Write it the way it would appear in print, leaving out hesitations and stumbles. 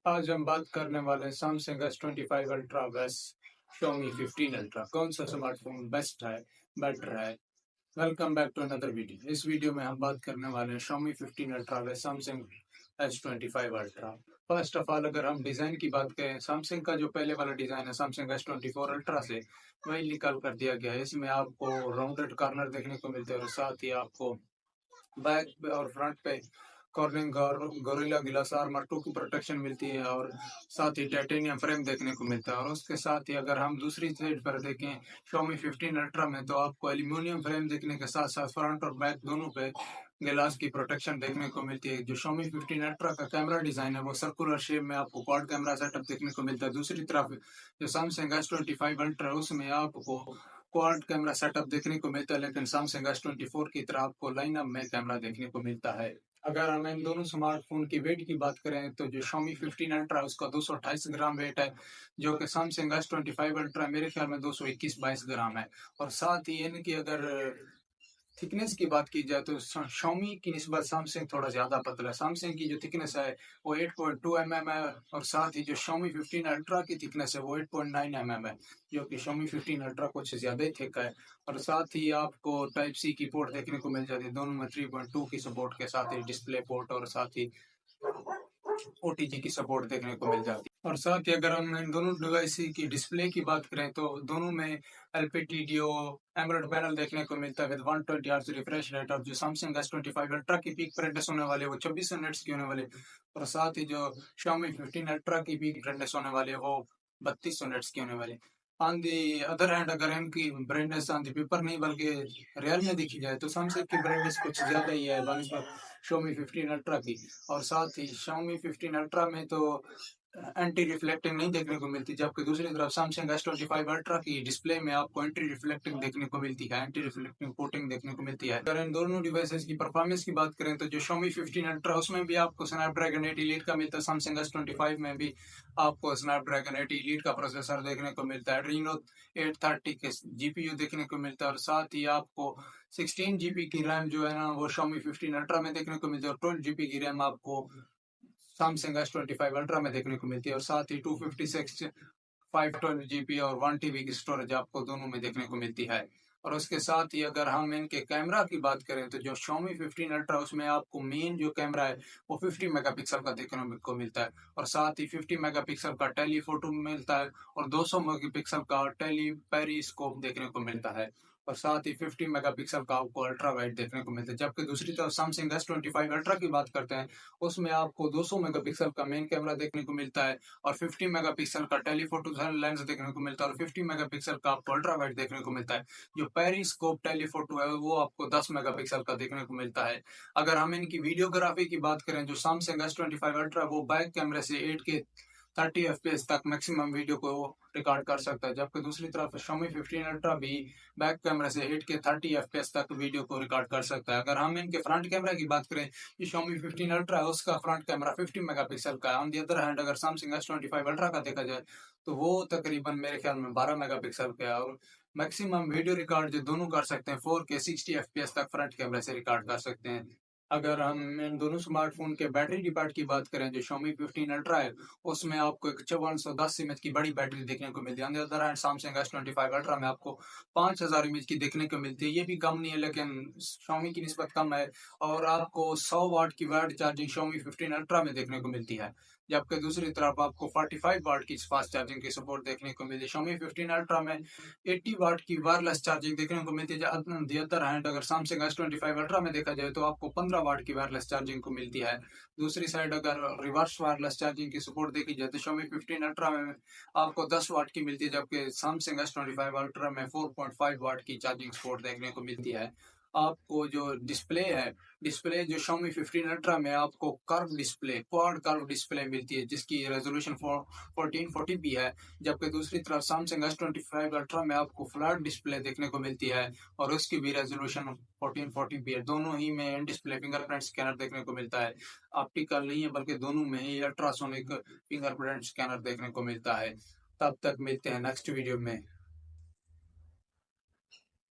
आज हम बात करने वाले हैं Samsung S25 ultra versus Xiaomi 15 ultra. कौन सा स्मार्टफोन बेस्ट है, बेटर है? Welcome back to another video. इस वीडियो में हम बात करने वाले हैं Xiaomi 15 अल्ट्रा व Samsung S25 ultra. First of all अगर हम डिज़ाइन की बात करें, सैमसंग का जो पहले वाला डिज़ाइन है Samsung S24 अल्ट्रा से वही निकाल कर दिया गया है। इसमें आपको राउंडेड कॉर्नर देखने को मिलते हैं और साथ ही आपको बैक और फ्रंट पे कॉर्निंग और गोरिल्ला ग्लास आर्मर 2 की प्रोटेक्शन मिलती है और साथ ही टाइटेनियम फ्रेम देखने को मिलता है। और उसके साथ ही अगर हम दूसरी साइड पर देखें Xiaomi 15 अल्ट्रा में, तो आपको एल्यूमिनियम फ्रेम देखने के साथ साथ फ्रंट और बैक दोनों पे ग्लास की प्रोटेक्शन देखने को मिलती है। जो Xiaomi 15 अल्ट्रा का कैमरा डिजाइन है वो सर्कुलर शेप में आपको क्वाड कैमरा सेटअप देखने को मिलता है। दूसरी तरफ जो Samsung S25 अल्ट्रा उसमें आपको क्वाड कैमरा सेटअप देखने को मिलता है, लेकिन Samsung S24 की तरह आपको लाइनअप में कैमरा देखने को मिलता है। अगर हम इन दोनों स्मार्टफोन की वेट की बात करें तो जो Xiaomi 15 अल्ट्रा उसका 228 ग्राम वेट है, जो कि Samsung S25 अल्ट्रा मेरे ख्याल में 221-22 ग्राम है। और साथ ही इनकी अगर थिकनेस की बात की जाए तो Xiaomi की निस्बत Samsung थोड़ा ज़्यादा पतला है। Samsung की जो थिकनेस है वो 8.2 mm है और साथ ही जो Xiaomi 15 अल्ट्रा की थिकनेस है वो 8.9 mm है, जो कि Xiaomi 15 अल्ट्रा कुछ ज़्यादा ही थिक है। और साथ ही आपको टाइप सी की पोर्ट देखने को मिल जाती है, दोनों में 3.2 की सपोर्ट के साथ ही डिस्प्ले पोर्ट और साथ ही ओटीजी की सपोर्ट देखने को मिल जाती है। और साथ ही अगर हम इन दोनों डिवाइस की डिस्प्ले की बात करें तो दोनों में एलपीटीडीओ एमोलेड पैनल देखने को मिलता है विद 120 हर्ट्ज रिफ्रेश रेट। और जो Samsung S25 अल्ट्रा की पीक ब्राइटनेस होने वाले वो 2400 निट्स की होने वाली, और साथ ही जो Xiaomi 15 अल्ट्रा की पीक ब्राइटनेस होने वाली है वो 3200 निट्स की होने वाली। ऑन दी अदर हैंड अगर इनकी ब्राइटनेस ऑन दी पेपर नहीं बल्कि रियल में देखी जाए तो Samsung की ब्राइटनेस कुछ ज़्यादा ही है बनस्पत Xiaomi 15 अल्ट्रा की। और साथ ही Xiaomi 15 अल्ट्रा में तो एंटी रिफ्लेक्टिंग नहीं देखने को मिलती, जबकि दूसरी तरफ Samsung S25 अल्ट्रा की डिस्प्ले में आपको एंटी रिफ्लेक्टिंग देखने को मिलती है, एंटी रिफ्लेक्टिंग कोटिंग देखने को मिलती है। अगर इन दोनों डिवाइसेस की परफॉर्मेंस की बात करें तो जो Xiaomi 15 अल्ट्रा उसमें भी आपको स्नैपड्रैगन 8 एलीट का मिलता है, Samsung S25 में भी आपको स्नैपड्रैगन 8 एलीट का प्रोसेसर देखने को मिलता है, Adreno 830 के जीपीयू देखने को मिलता है और साथ ही आपको 16 जीबी की रैम जो है ना वो Xiaomi 15 अल्ट्रा में देखने को मिलती है और 12 जीबी की रैम आपको Samsung S25 अल्ट्रा में देखने को मिलती है। और साथ ही 256 512 GB और 1 TB की स्टोरेज आपको दोनों में देखने को मिलती है। और उसके साथ ही अगर हम इनके कैमरा की बात करें तो जो Xiaomi 15 अल्ट्रा उसमें आपको मेन जो कैमरा है वो 50 मेगापिक्सल का देखने को मिलता है और साथ ही 50 मेगापिक्सल का टेलीफोटो मिलता है और 200 मेगापिक्सल का टेली पेरिस्कोप देखने को मिलता है और साथ ही 50 मेगापिक्सल का आपको अल्ट्रा वाइड देखने को मिलता है। जबकि दूसरी तरफ Samsung S25 अल्ट्रा की बात करते हैं, उसमें आपको 200 मेगापिक्सल का मेन कैमरा देखने को मिलता है और 50 मेगापिक्सल का टेलीफोटो लेंस देखने को मिलता है और 50 मेगापिक्सल का आपको अल्ट्रा वाइड देखने को मिलता है। जो पेरिस्कोप टेलीफोटो है वो आपको 10 मेगापिक्सल का देखने को मिलता है। अगर हम इनकी वीडियोग्राफी की बात करें, जो Samsung S25 अल्ट्रा वो बैक कैमरे से 8K 30 FPS तक मैक्सिमम वीडियो को रिकॉर्ड कर सकता है, जबकि दूसरी तरफ Xiaomi 15 अल्ट्रा भी बैक कैमरे से 8K 30 FPS तक वीडियो को रिकॉर्ड कर सकता है। अगर हम इनके फ्रंट कैमरा की बात करें, ये Xiaomi 15 अल्ट्रा है उसका फ्रंट कैमरा 50 मेगापिक्सल का है। ऑन दी अदर हैंड अगर Samsung S25 अल्ट्रा का देखा जाए तो वो तकरीबन मेरे ख्याल में 12 मेगापिक्सल का है और मैक्सिमम वीडियो रिकॉर्ड जो दोनों कर सकते हैं 4K 60 FPS तक फ्रंट कैमरे से रिकॉर्ड कर सकते हैं। अगर हम इन दोनों स्मार्टफोन के बैटरी डिपार्ट की बात करें, जो Xiaomi 15 अल्ट्रा है उसमें आपको एक 5410 mAh की बड़ी बैटरी देखने को मिलती है। On the other hand Samsung S25 ultra में आपको 5000 mAh की देखने को मिलती है। ये भी कम नहीं है लेकिन Xiaomi की निस्बत कम है। और आपको 100 वाट की वाट चार्जिंग Xiaomi 15 अल्ट्रा में देखने को मिलती है, जबकि दूसरी तरफ आपको 45 वाट की फास्ट चार्जिंग की सपोर्ट देखने को मिलती है। Xiaomi 15 अल्ट्रा में 80 वाट की वायरलेस चार्जिंग देखने को मिलती है। दी अदर हैंड अगर Samsung S25 अल्ट्रा में देखा जाए तो आपको 15 वाट की वायरलेस चार्जिंग को मिलती है। दूसरी साइड अगर रिवर्स वायरलेस चार्जिंग की सपोर्ट देखी जाए तो Xiaomi 15 अल्ट्रा में आपको 10 वाट की मिलती है, जबकि Samsung S25 अल्ट्रा में 4.5 वाट की चार्जिंग सपोर्ट देखने को मिलती है। आपको जो डिस्प्ले है, डिस्प्ले जो Xiaomi 15 अल्ट्रा में आपको curve display, quad curve display मिलती है जिसकी रेजोल्यूशन 1440p है, जबकि दूसरी तरफ Samsung S25 अल्ट्रा में आपको फ्लैट डिस्प्ले देखने को मिलती है और उसकी भी रेजोल्यूशन 1440p है। दोनों ही में इन डिस्प्ले फिंगरप्रिंट स्कैनर देखने को मिलता है, ऑप्टिकल नहीं है बल्कि दोनों में ही अल्ट्रासोनिक फिंगरप्रिंट स्कैनर देखने को मिलता है। तब तक मिलते हैं नेक्स्ट वीडियो में।